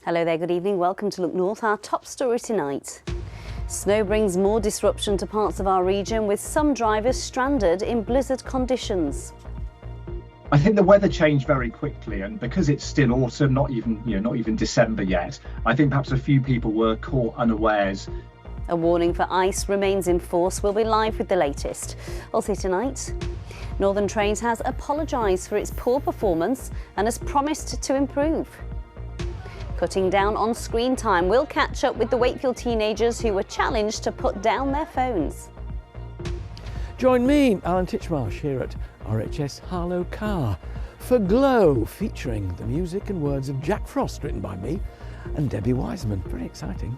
Hello there, good evening. Welcome to Look North. Our top story tonight. Snow brings more disruption to parts of our region, with some drivers stranded in blizzard conditions. I think the weather changed very quickly, and because it's still autumn, not even December yet, I think perhaps a few people were caught unawares. A warning for ice remains in force. We'll be live with the latest. Also tonight, Northern Trains has apologised for its poor performance and has promised to improve. Cutting down on screen time. We'll catch up with the Wakefield teenagers who were challenged to put down their phones. Join me, Alan Titchmarsh, here at RHS Harlow Car for Glow, featuring the music and words of Jack Frost, written by me and Debbie Wiseman. Very exciting.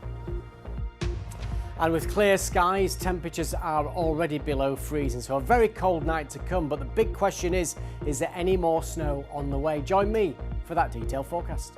And with clear skies, temperatures are already below freezing, so a very cold night to come. But the big question is there any more snow on the way? Join me for that detailed forecast.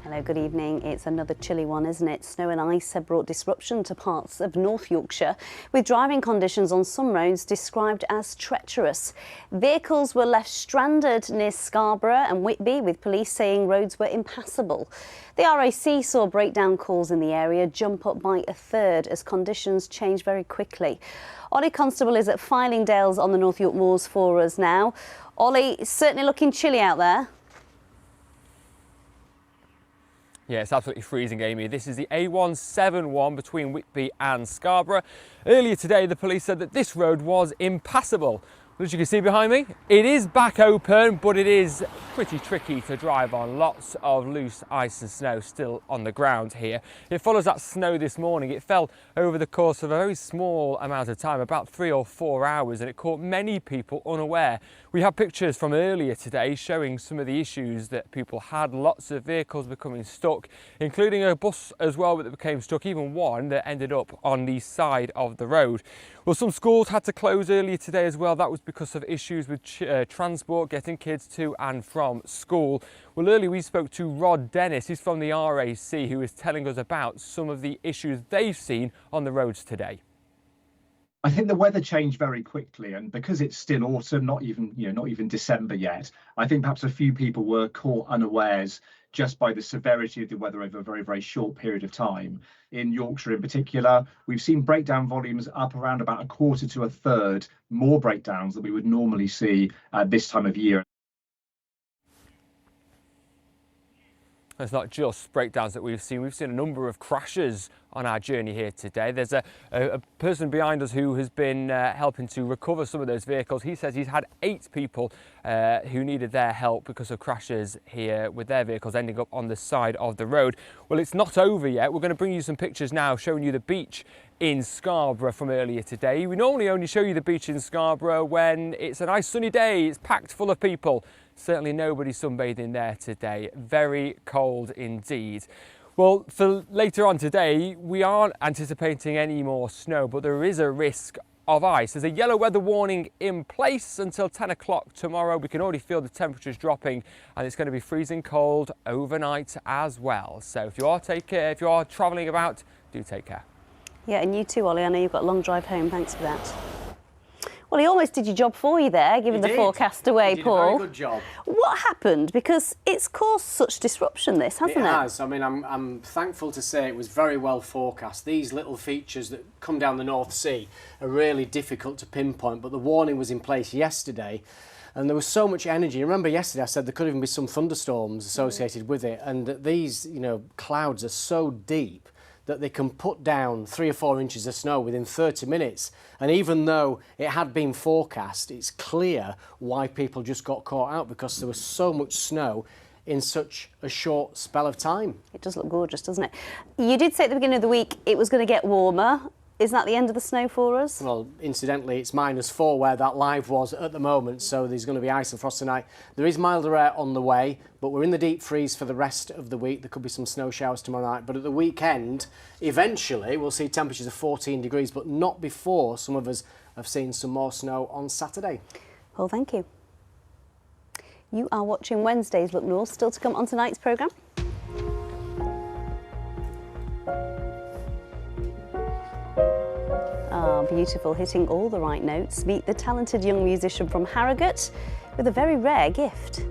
Hello, good evening. It's another chilly one, isn't it? Snow and ice have brought disruption to parts of North Yorkshire, with driving conditions on some roads described as treacherous. Vehicles were left stranded near Scarborough and Whitby, with police saying roads were impassable. The RAC saw breakdown calls in the area jump up by a third as conditions change very quickly. Ollie Constable is at Fylingdales on the North York Moors for us now. Ollie, it's certainly looking chilly out there. Yeah, it's absolutely freezing, Amy. This is the A171 between Whitby and Scarborough. Earlier today, the police said that this road was impassable. As you can see behind me, it is back open, but it is pretty tricky to drive on. Lots of loose ice and snow still on the ground here. It follows that snow this morning. It fell over the course of a very small amount of time, about 3 or 4 hours, and it caught many people unaware. We have pictures from earlier today showing some of the issues that people had. Lots of vehicles becoming stuck, including a bus as well that became stuck, even one that ended up on the side of the road. Well, some schools had to close earlier today as well. That was because of issues with transport, getting kids to and from school. Well, earlier we spoke to Rod Dennis, who's from the RAC, who is telling us about some of the issues they've seen on the roads today. I think the weather changed very quickly, and because it's still autumn, not even December yet, I think perhaps a few people were caught unawares just by the severity of the weather over a very, very short period of time. In Yorkshire in particular, we've seen breakdown volumes up around about a quarter to a third more breakdowns than we would normally see at this time of year. It's not just breakdowns that we've seen a number of crashes on our journey here today. There's a person behind us who has been helping to recover some of those vehicles. He says he's had 8 people who needed their help because of crashes here with their vehicles ending up on the side of the road. Well, it's not over yet. We're going to bring you some pictures now showing you the beach in Scarborough from earlier today. We normally only show you the beach in Scarborough when it's a nice sunny day, it's packed full of people. Certainly nobody sunbathing there today. Very cold indeed. Well, for later on today, we aren't anticipating any more snow, but there is a risk of ice. There's a yellow weather warning in place until 10 o'clock tomorrow. We can already feel the temperatures dropping, and it's going to be freezing cold overnight as well. So if you are travelling about, do take care. Yeah, and you too, Ollie. I know you've got a long drive home. Thanks for that. Well, he almost did your job for you there, giving the forecast away, Paul. He did a very good job. What happened? Because it's caused such disruption, this, hasn't it? It has. I mean, I'm thankful to say it was very well forecast. These little features that come down the North Sea are really difficult to pinpoint, but the warning was in place yesterday. And there was so much energy. Remember yesterday I said there could even be some thunderstorms associated with it, and these, clouds are so deep that they can put down 3 or 4 inches of snow within 30 minutes. And even though it had been forecast, it's clear why people just got caught out, because there was so much snow in such a short spell of time. It does look gorgeous, doesn't it? You did say at the beginning of the week it was going to get warmer. Is that the end of the snow for us? Well, incidentally, it's -4 where that live was at the moment, so there's going to be ice and frost tonight. There is milder air on the way, but we're in the deep freeze for the rest of the week. There could be some snow showers tomorrow night, but at the weekend, eventually, we'll see temperatures of 14 degrees, but not before some of us have seen some more snow on Saturday. Well, thank you. You are watching Wednesday's Look North, still to come on tonight's programme. Ah, beautiful, hitting all the right notes. Meet the talented young musician from Harrogate with a very rare gift.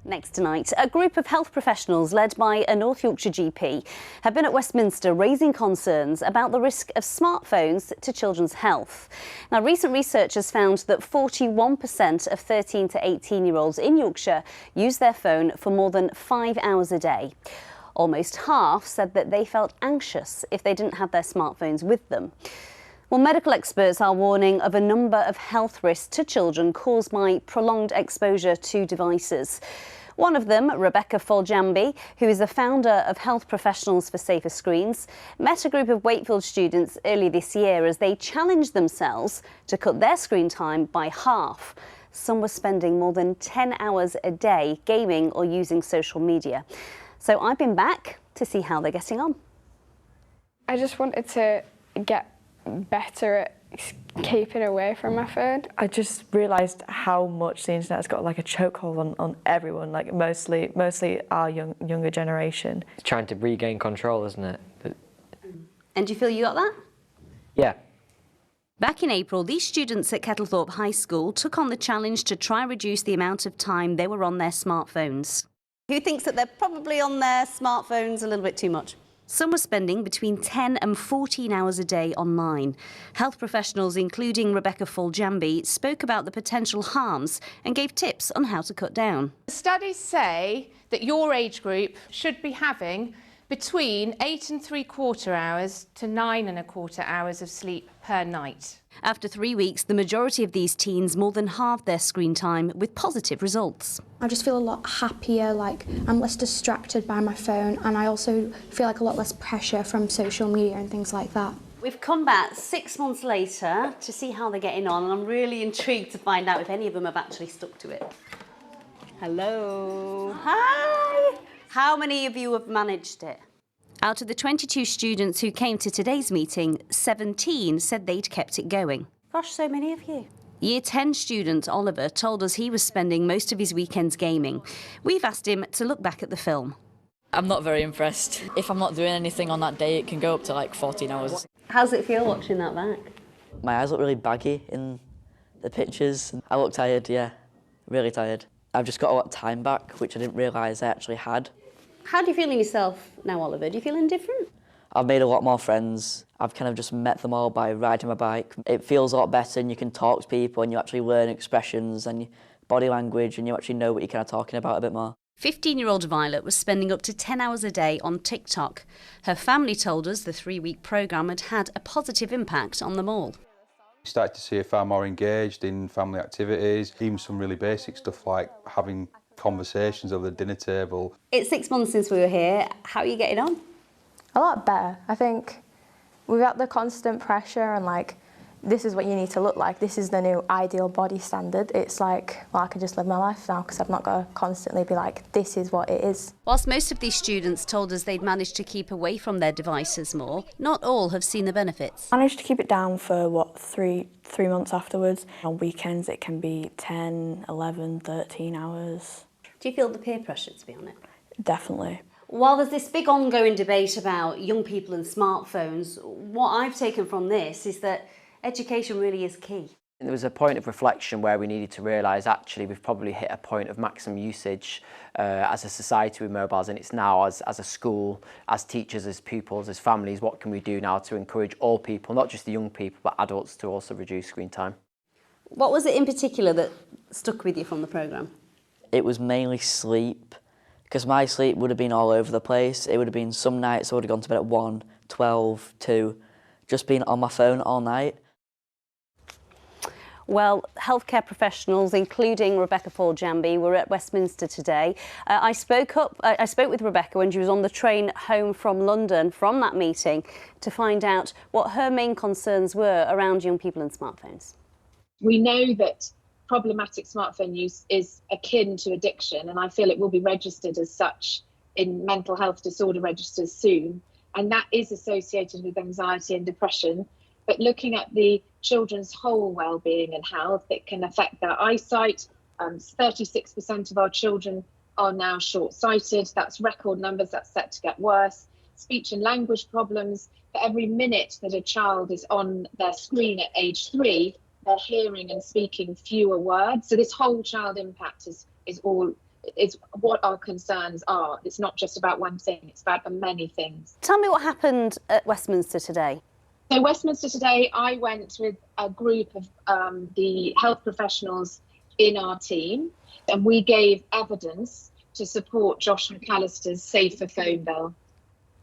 Next tonight, a group of health professionals led by a North Yorkshire GP have been at Westminster raising concerns about the risk of smartphones to children's health. Now, recent research has found that 41% of 13 to 18-year-olds in Yorkshire use their phone for more than 5 hours a day. Almost half said that they felt anxious if they didn't have their smartphones with them. Well, medical experts are warning of a number of health risks to children caused by prolonged exposure to devices. One of them, Rebecca Foljambi, who is the founder of Health Professionals for Safer Screens, met a group of Wakefield students early this year as they challenged themselves to cut their screen time by half. Some were spending more than 10 hours a day gaming or using social media. So I've been back to see how they're getting on. I just wanted to get better at keeping away from my phone. I just realised how much the internet's got like a chokehold on everyone, like mostly our younger generation. It's trying to regain control, isn't it? And do you feel you got that? Yeah. Back in April, these students at Kettlethorpe High School took on the challenge to try and reduce the amount of time they were on their smartphones. Who thinks that they're probably on their smartphones a little bit too much? Some were spending between 10 and 14 hours a day online. Health professionals, including Rebecca Foljambi, spoke about the potential harms and gave tips on how to cut down. Studies say that your age group should be having between 8 3/4 hours to 9 1/4 hours of sleep per night. After 3 weeks, the majority of these teens more than halved their screen time with positive results. I just feel a lot happier, like I'm less distracted by my phone, and I also feel like a lot less pressure from social media and things like that. We've come back 6 months later to see how they're getting on, and I'm really intrigued to find out if any of them have actually stuck to it. Hello. Hi. How many of you have managed it? Out of the 22 students who came to today's meeting, 17 said they'd kept it going. Gosh, so many of you. Year 10 student Oliver told us he was spending most of his weekends gaming. We've asked him to look back at the film. I'm not very impressed. If I'm not doing anything on that day, it can go up to like 14 hours. How's it feel watching that back? My eyes look really baggy in the pictures. I look tired, yeah, really tired. I've just got a lot of time back, which I didn't realise I actually had. How do you feel in yourself now, Oliver? Do you feel indifferent? I've made a lot more friends. I've kind of just met them all by riding my bike. It feels a lot better, and you can talk to people and you actually learn expressions and body language, and you actually know what you're kind of talking about a bit more. 15-year-old Violet was spending up to 10 hours a day on TikTok. Her family told us the 3-week programme had had a positive impact on them all. You started to see her far more engaged in family activities, even some really basic stuff like having conversations over the dinner table. It's 6 months since we were here. How are you getting on? A lot better. I think without the constant pressure and like, this is what you need to look like, this is the new ideal body standard, it's like, well, I can just live my life now because I've not got to constantly be like, this is what it is. Whilst most of these students told us they'd managed to keep away from their devices more, not all have seen the benefits. I managed to keep it down for, three months afterwards. On weekends it can be 10, 11, 13 hours. Do you feel the peer pressure to be on it? Definitely. While there's this big ongoing debate about young people and smartphones, what I've taken from this is that education really is key. There was a point of reflection where we needed to realise actually we've probably hit a point of maximum usage as a society with mobiles, and it's now as a school, as teachers, as pupils, as families, what can we do now to encourage all people, not just the young people, but adults to also reduce screen time. What was it in particular that stuck with you from the programme? It was mainly sleep, because my sleep would have been all over the place. It would have been some nights I would have gone to bed at 1, 12, 2, just being on my phone all night. Well, healthcare professionals, including Rebecca Foljambi, were at Westminster today. I spoke with Rebecca when she was on the train home from London from that meeting to find out what her main concerns were around young people and smartphones. We know that problematic smartphone use is akin to addiction, and I feel it will be registered as such in mental health disorder registers soon, and that is associated with anxiety and depression. But looking at the children's whole well-being and health, it can affect their eyesight, 36% of our children are now short-sighted. That's record numbers. That's set to get worse. Speech and language problems. For every minute that a child is on their screen at age 3, they're hearing and speaking fewer words. So this whole child impact is what our concerns are. It's not just about one thing, it's about many things. Tell me what happened at Westminster today. So Westminster today, I went with a group of the health professionals in our team, and we gave evidence to support Josh McAllister's Safer Phone Bill.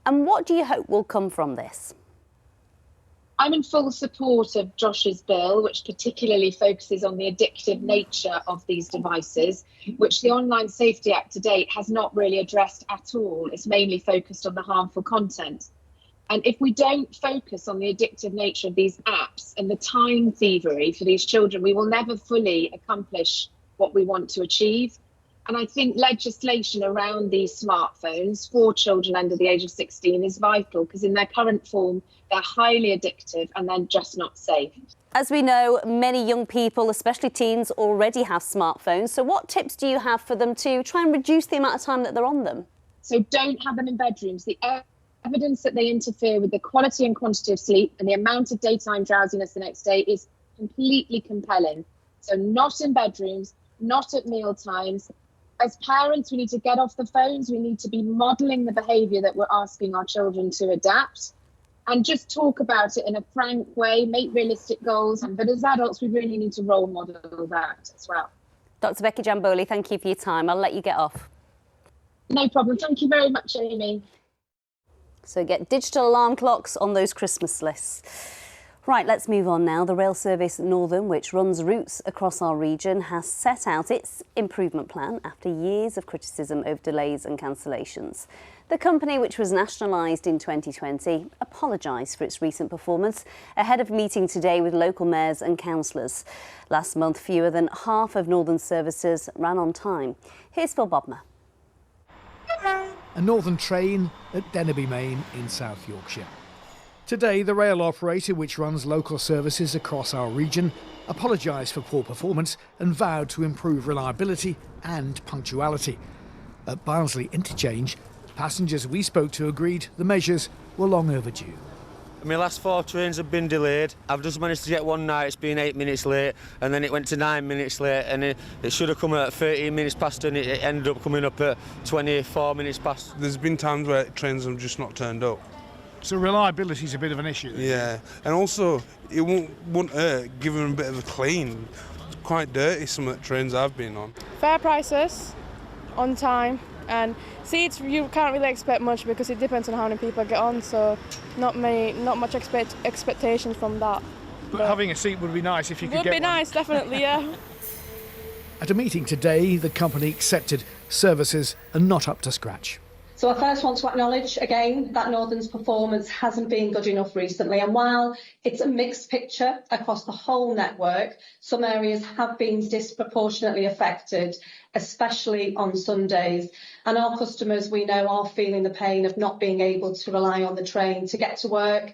And what do you hope will come from this? I'm in full support of Josh's bill, which particularly focuses on the addictive nature of these devices, which the Online Safety Act to date has not really addressed at all. It's mainly focused on the harmful content. And if we don't focus on the addictive nature of these apps and the time thievery for these children, we will never fully accomplish what we want to achieve. And I think legislation around these smartphones for children under the age of 16 is vital, because in their current form, they're highly addictive and they're just not safe. As we know, many young people, especially teens, already have smartphones. So what tips do you have for them to try and reduce the amount of time that they're on them? So don't have them in bedrooms. The evidence that they interfere with the quality and quantity of sleep and the amount of daytime drowsiness the next day is completely compelling. So not in bedrooms, not at meal times. As parents, we need to get off the phones. We need to be modelling the behaviour that we're asking our children to adapt, and just talk about it in a frank way, make realistic goals. But as adults, we really need to role model that as well. Dr. Becky Jambois, thank you for your time. I'll let you get off. No problem. Thank you very much, Amy. So get digital alarm clocks on those Christmas lists. Right, let's move on now. The rail service Northern, which runs routes across our region, has set out its improvement plan after years of criticism over delays and cancellations. The company, which was nationalised in 2020, apologised for its recent performance ahead of a meeting today with local mayors and councillors. Last month, fewer than half of Northern services ran on time. Here's Phil Bodmer. A Northern train at Dennerby Main in South Yorkshire. Today, the rail operator, which runs local services across our region, apologised for poor performance and vowed to improve reliability and punctuality. At Barnsley Interchange, passengers we spoke to agreed the measures were long overdue. My last 4 trains have been delayed. I've just managed to get one night, it's been 8 minutes late, and then it went to 9 minutes late, and it should have come at 13 minutes past, and it ended up coming up at 24 minutes past. There's been times where trains have just not turned up. So reliability is a bit of an issue. Yeah, and also it won't hurt giving them a bit of a clean. It's quite dirty, some of the trains I've been on. Fair prices, on time, and seats you can't really expect much because it depends on how many people get on. So not much expectations from that. But having a seat would be nice if you could get one. Would be nice, definitely, yeah. At a meeting today, the company accepted services are not up to scratch. So I first want to acknowledge again that Northern's performance hasn't been good enough recently, and while it's a mixed picture across the whole network, some areas have been disproportionately affected, especially on Sundays. And our customers, we know, are feeling the pain of not being able to rely on the train to get to work,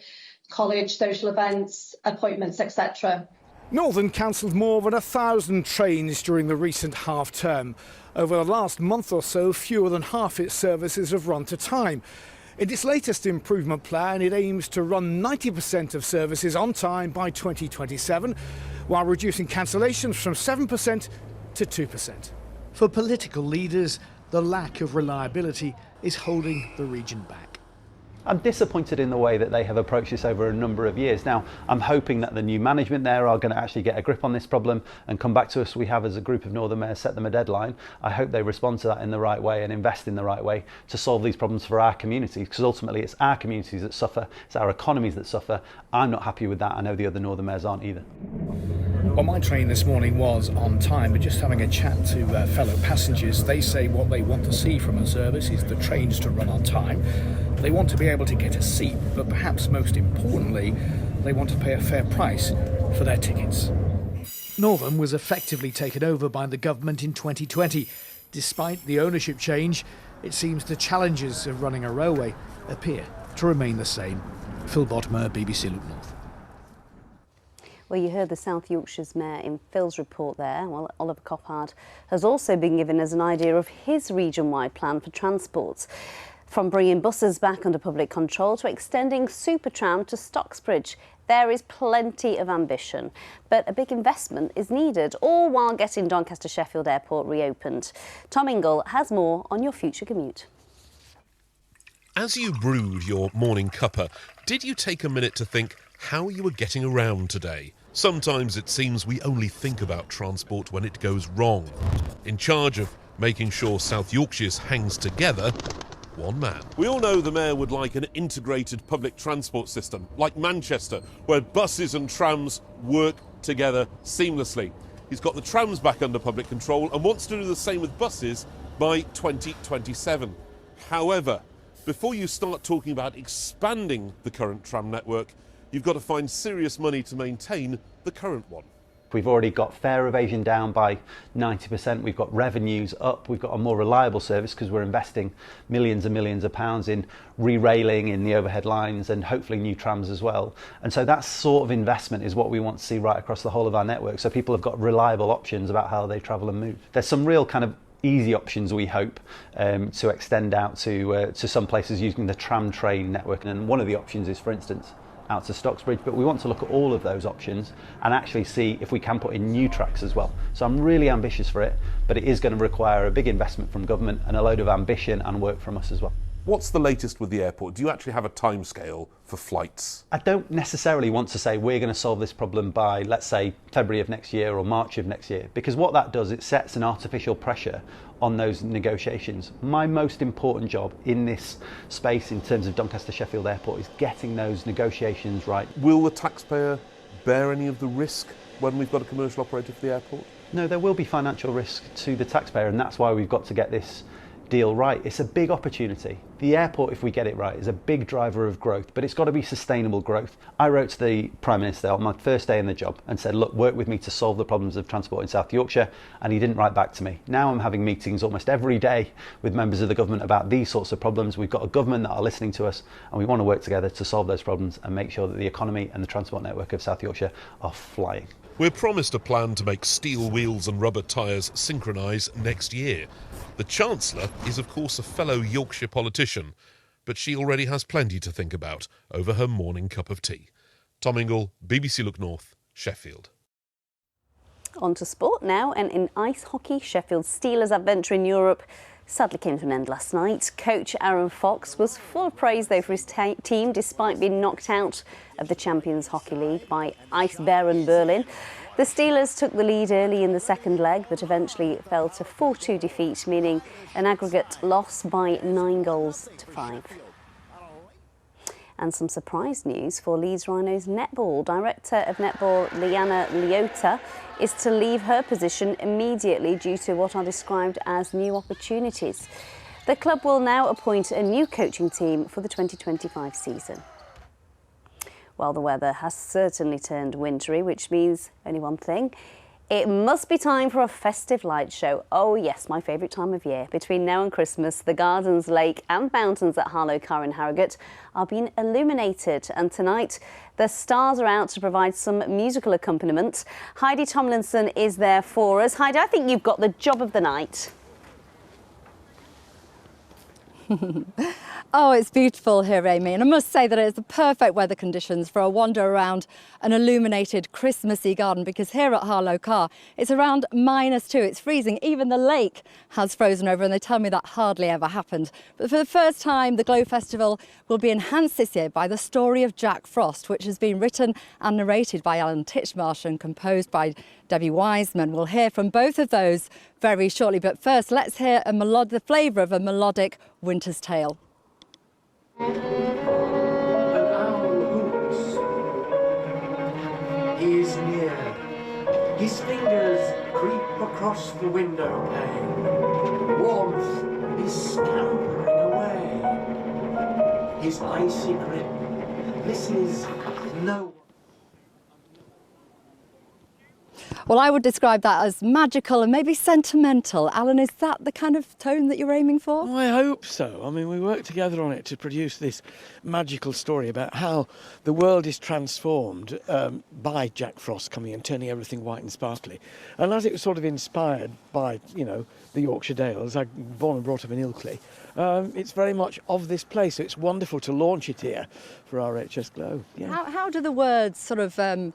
college, social events, appointments, etc. Northern cancelled more than 1,000 trains during the recent half-term. Over the last month or so, fewer than half its services have run to time. In its latest improvement plan, it aims to run 90% of services on time by 2027, while reducing cancellations from 7% to 2%. For political leaders, the lack of reliability is holding the region back. I'm disappointed in the way that they have approached this over a number of years. Now, I'm hoping that the new management there are going to actually get a grip on this problem and come back to us. We have, as a group of Northern mayors, set them a deadline. I hope they respond to that in the right way and invest in the right way to solve these problems for our communities, because ultimately it's our communities that suffer, it's our economies that suffer. I'm not happy with that. I know the other Northern mayors aren't either. Well, my train this morning was on time, but just having a chat to fellow passengers, they say what they want to see from a service is the trains to run on time. They want to be able to get a seat, but perhaps most importantly, they want to pay a fair price for their tickets. Northern was effectively taken over by the government in 2020. Despite the ownership change, it seems the challenges of running a railway appear to remain the same. Phil Bodmer, BBC Look North. Well, you heard the South Yorkshire's Mayor in Phil's report there. Well, Oliver Coppard has also been given us an idea of his region-wide plan for transport. From bringing buses back under public control to extending Supertram to Stocksbridge. There is plenty of ambition, but a big investment is needed, all while getting Doncaster Sheffield Airport reopened. Tom Ingle has more on your future commute. As you brewed your morning cuppa, did you take a minute to think how you were getting around today? Sometimes it seems we only think about transport when it goes wrong. In charge of making sure South Yorkshire's hangs together, one man. We all know the Mayor would like an integrated public transport system, like Manchester, where buses and trams work together seamlessly. He's got the trams back under public control and wants to do the same with buses by 2027. However, before you start talking about expanding the current tram network, you've got to find serious money to maintain the current one. We've already got fare evasion down by 90%, we've got revenues up, we've got a more reliable service because we're investing millions and millions of pounds in re-railing in the overhead lines and hopefully new trams as well. And so that sort of investment is what we want to see right across the whole of our network, so people have got reliable options about how they travel and move. There's some real kind of easy options, we hope, to extend out to some places using the tram train network. And one of the options is, for instance, out to Stocksbridge, but we want to look at all of those options and actually see if we can put in new tracks as well. So I'm really ambitious for it, but it is going to require a big investment from government and a load of ambition and work from us as well. What's the latest with the airport? Do you actually have a timescale for flights? I don't necessarily want to say we're going to solve this problem by, let's say, February of next year or March of next year, because what that does, it sets an artificial pressure on those negotiations. My most important job in this space in terms of Doncaster Sheffield Airport is getting those negotiations right. Will the taxpayer bear any of the risk when we've got a commercial operator for the airport? No, there will be financial risk to the taxpayer, and that's why we've got to get this deal right. It's a big opportunity. The airport, if we get it right, is a big driver of growth, but it's got to be sustainable growth. I wrote to the Prime Minister on my first day in the job and said, look, work with me to solve the problems of transport in South Yorkshire, and he didn't write back to me. Now I'm having meetings almost every day with members of the government about these sorts of problems. We've got a government that are listening to us, and we want to work together to solve those problems and make sure that the economy and the transport network of South Yorkshire are flying. We're promised a plan to make steel wheels and rubber tyres synchronise next year. The Chancellor is, of course, a fellow Yorkshire politician, but she already has plenty to think about over her morning cup of tea. Tom Ingle, BBC Look North, Sheffield. On to sport now, and in ice hockey, Sheffield's Steelers' adventure in Europe sadly came to an end last night. Coach Aaron Fox was full of praise, though, for his team, despite being knocked out of the Champions Hockey League by Ice Bären Berlin. The Steelers took the lead early in the second leg, but eventually fell to 4-2 defeat, meaning an aggregate loss by 9-5. And some surprise news for Leeds Rhinos netball. Director of netball Liana Leota is to leave her position immediately due to what are described as new opportunities. The club will now appoint a new coaching team for the 2025 season. Well, the weather has certainly turned wintry, which means only one thing. It must be time for a festive light show. Oh yes, my favourite time of year. Between now and Christmas, the gardens, lake and mountains at Harlow Car in Harrogate are being illuminated. And tonight, the stars are out to provide some musical accompaniment. Heidi Tomlinson is there for us. Heidi, I think you've got the job of the night. Oh, it's beautiful here, Amy, and I must say that it's the perfect weather conditions for a wander around an illuminated Christmassy garden, because here at Harlow Car it's around -2. It's freezing. Even the lake has frozen over, and they tell me that hardly ever happened. But for the first time, the Glow Festival will be enhanced this year by the story of Jack Frost, which has been written and narrated by Alan Titchmarsh and composed by Debbie Wiseman. We'll hear from both of those very shortly, but first let's hear the flavour of a melodic winter's tale. An owl hoots. He is near. His fingers creep across the window pane. Warmth is scampering away. His icy grip misses no. Well, I would describe that as magical and maybe sentimental. Alan, is that the kind of tone that you're aiming for? I hope so. I mean, we worked together on it to produce this magical story about how the world is transformed by Jack Frost coming and turning everything white and sparkly. And as it was sort of inspired by, you know, the Yorkshire Dales, I'm born and brought up in Ilkley, it's very much of this place. So it's wonderful to launch it here for RHS Globe. Yeah. How do the words sort of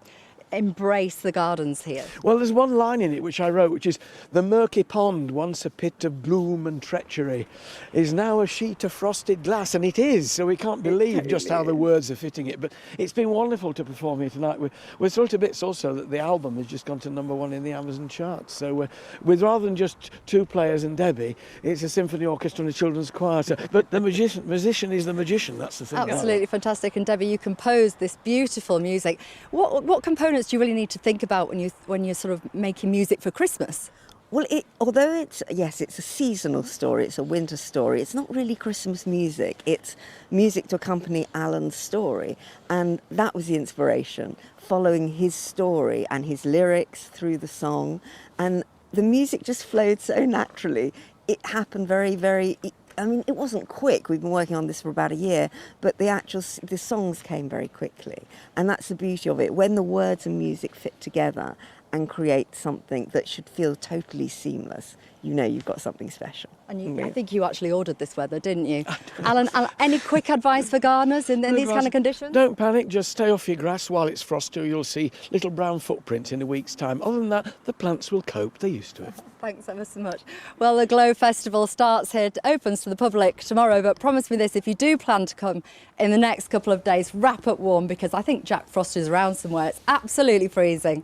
embrace the gardens here? Well, there's one line in it which I wrote, which is, "The murky pond, once a pit of gloom and treachery, is now a sheet of frosted glass," and it is. So we can't believe just how the words are fitting it. But it's been wonderful to perform here tonight. We're thrilled to bits also that the album has just gone to #1 in the Amazon charts. So with rather than just two players and Debbie, it's a symphony orchestra and a children's choir. So, but the musician is the magician. That's the thing. Absolutely fantastic. And Debbie, you composed this beautiful music. What components do you really need to think about when you're sort of making music for Christmas? Well, although it's a seasonal story, it's a winter story, it's not really Christmas music. It's music to accompany Alan's story. And that was the inspiration, following his story and his lyrics through the song. And the music just flowed so naturally. It happened very, very... I mean, it wasn't quick. We've been working on this for about a year, but the songs came very quickly. And that's the beauty of it. When the words and music fit together and create something that should feel totally seamless, you know you've got something special. And I think you actually ordered this weather, didn't you? Alan, any quick advice for gardeners in these kind of conditions? Don't panic, just stay off your grass while it's frosty. You'll see little brown footprints in a week's time. Other than that, the plants will cope. They're used to it. Thanks ever so much. Well, the Glow Festival starts here, it opens to the public tomorrow, but promise me this, if you do plan to come in the next couple of days, wrap up warm, because I think Jack Frost is around somewhere. It's absolutely freezing.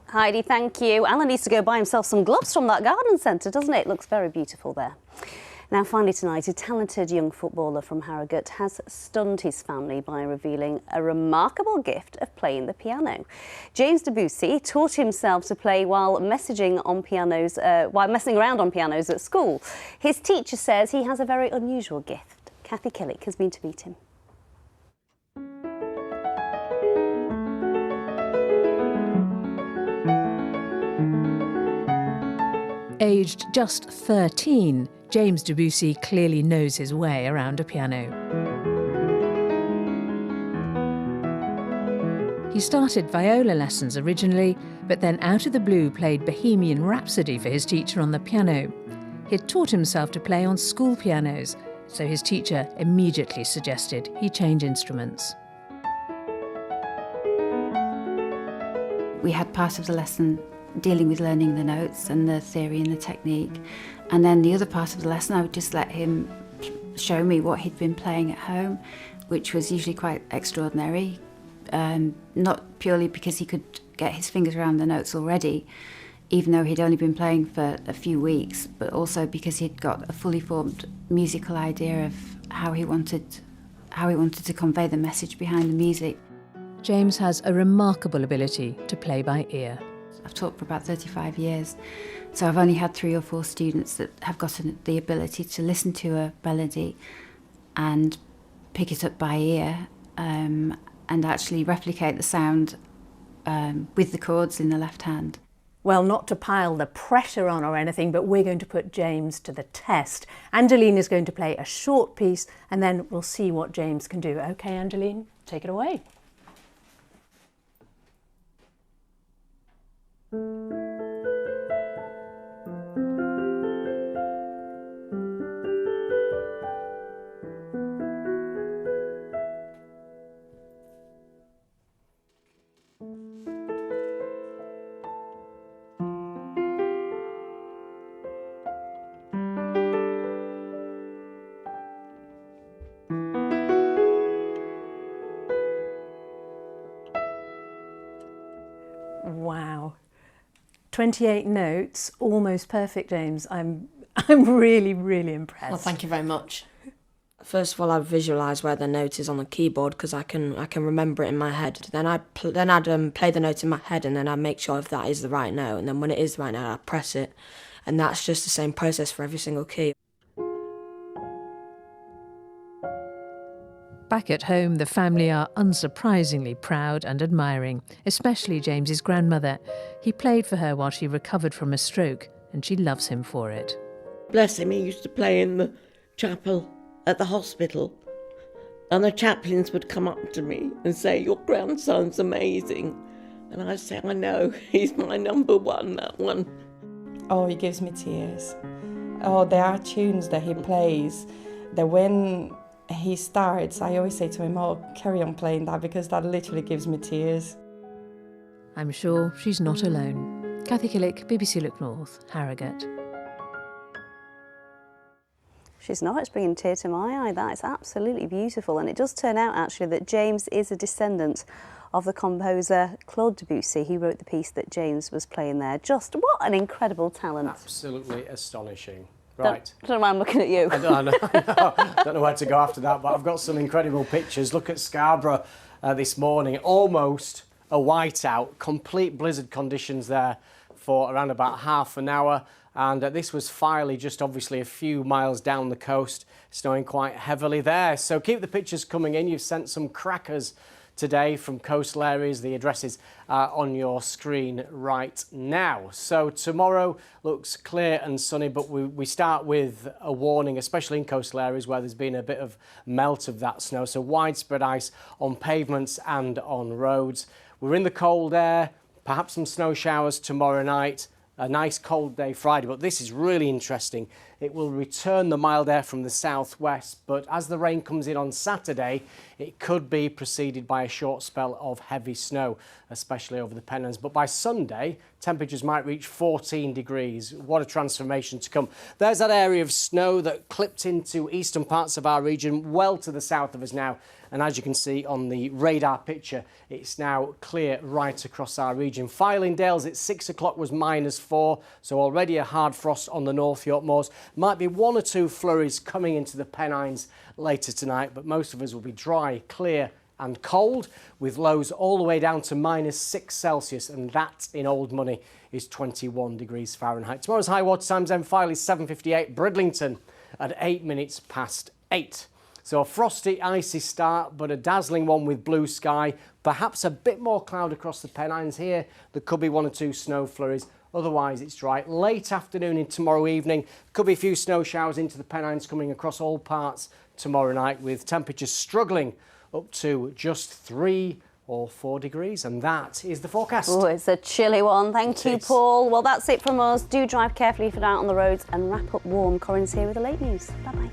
Heidi, thank you. Alan needs to go buy himself some gloves from that garden centre, doesn't it? It looks very beautiful there. Now, finally tonight, a talented young footballer from Harrogate has stunned his family by revealing a remarkable gift of playing the piano. James Debussy taught himself to play while messing around on pianos at school. His teacher says he has a very unusual gift. Kathy Killick has been to meet him. Aged just 13, James Debussy clearly knows his way around a piano. He started viola lessons originally, but then out of the blue played Bohemian Rhapsody for his teacher on the piano. He'd taught himself to play on school pianos, so his teacher immediately suggested he change instruments. We had part of the lesson dealing with learning the notes and the theory and the technique, and then the other part of the lesson I would just let him show me what he'd been playing at home, which was usually quite extraordinary, not purely because he could get his fingers around the notes already, even though he'd only been playing for a few weeks, but also because he'd got a fully formed musical idea of how he wanted to convey the message behind the music. James has a remarkable ability to play by ear. I've taught for about 35 years, so I've only had 3 or 4 students that have gotten the ability to listen to a melody and pick it up by ear and actually replicate the sound with the chords in the left hand. Well, not to pile the pressure on or anything, but we're going to put James to the test. Angeline is going to play a short piece and then we'll see what James can do. OK, Angeline, take it away. Wow. 28 notes, almost perfect, James. I'm really, really impressed. Well, thank you very much. First of all, I visualise where the note is on the keyboard because I can remember it in my head. Then I'd play the note in my head, and then I'd make sure if that is the right note. And then when it is the right note, I'd press it. And that's just the same process for every single key. Back at home, the family are unsurprisingly proud and admiring, especially James's grandmother. He played for her while she recovered from a stroke, and she loves him for it. Bless him, he used to play in the chapel at the hospital, and the chaplains would come up to me and say, "Your grandson's amazing." And I'd say, "I know, he's my number one, that one." Oh, he gives me tears. Oh, there are tunes that he plays that when he starts, I always say to him, "Oh, carry on playing that," because that literally gives me tears. I'm sure she's not alone. Cathy Killick, BBC Look North, Harrogate. She's not, it's bringing a tear to my eye. That is absolutely beautiful. And it does turn out, actually, that James is a descendant of the composer Claude Debussy. He wrote the piece that James was playing there. Just what an incredible talent. Absolutely astonishing. Right. Don't know why I'm looking at you. I don't know where to go after that, but I've got some incredible pictures. Look at Scarborough this morning. Almost a whiteout, complete blizzard conditions there for around about half an hour. And this was Filey, just obviously a few miles down the coast, snowing quite heavily there. So keep the pictures coming in. You've sent some crackers today from coastal areas. The addresses are on your screen right now. So tomorrow looks clear and sunny, but we start with a warning, especially in coastal areas where there's been a bit of melt of that snow. So widespread ice on pavements and on roads. We're in the cold air, perhaps some snow showers tomorrow night. A nice cold day Friday, but this is really interesting. It will return the mild air from the southwest, but as the rain comes in on Saturday, it could be preceded by a short spell of heavy snow, especially over the Pennines. But by Sunday, temperatures might reach 14 degrees. What a transformation to come. There's that area of snow that clipped into eastern parts of our region, well to the south of us now. And as you can see on the radar picture, it's now clear right across our region. Filingdales at 6 o'clock was -4, so already a hard frost on the North York Moors. Might be 1 or 2 flurries coming into the Pennines later tonight, but most of us will be dry, clear and cold, with lows all the way down to -6 Celsius, and that in old money is 21 degrees Fahrenheit. Tomorrow's high water times then Filey 7:58, Bridlington at 8 minutes past 8. So a frosty, icy start, but a dazzling one with blue sky. Perhaps a bit more cloud across the Pennines here. There could be 1 or 2 snow flurries. Otherwise, it's dry. Late afternoon and tomorrow evening, could be a few snow showers into the Pennines coming across all parts tomorrow night, with temperatures struggling up to just 3 or 4 degrees. And that is the forecast. Oh, it's a chilly one. Thank you, Paul. Well, that's it from us. Do drive carefully if you're out on the roads and wrap up warm. Corinne's here with the late news. Bye-bye.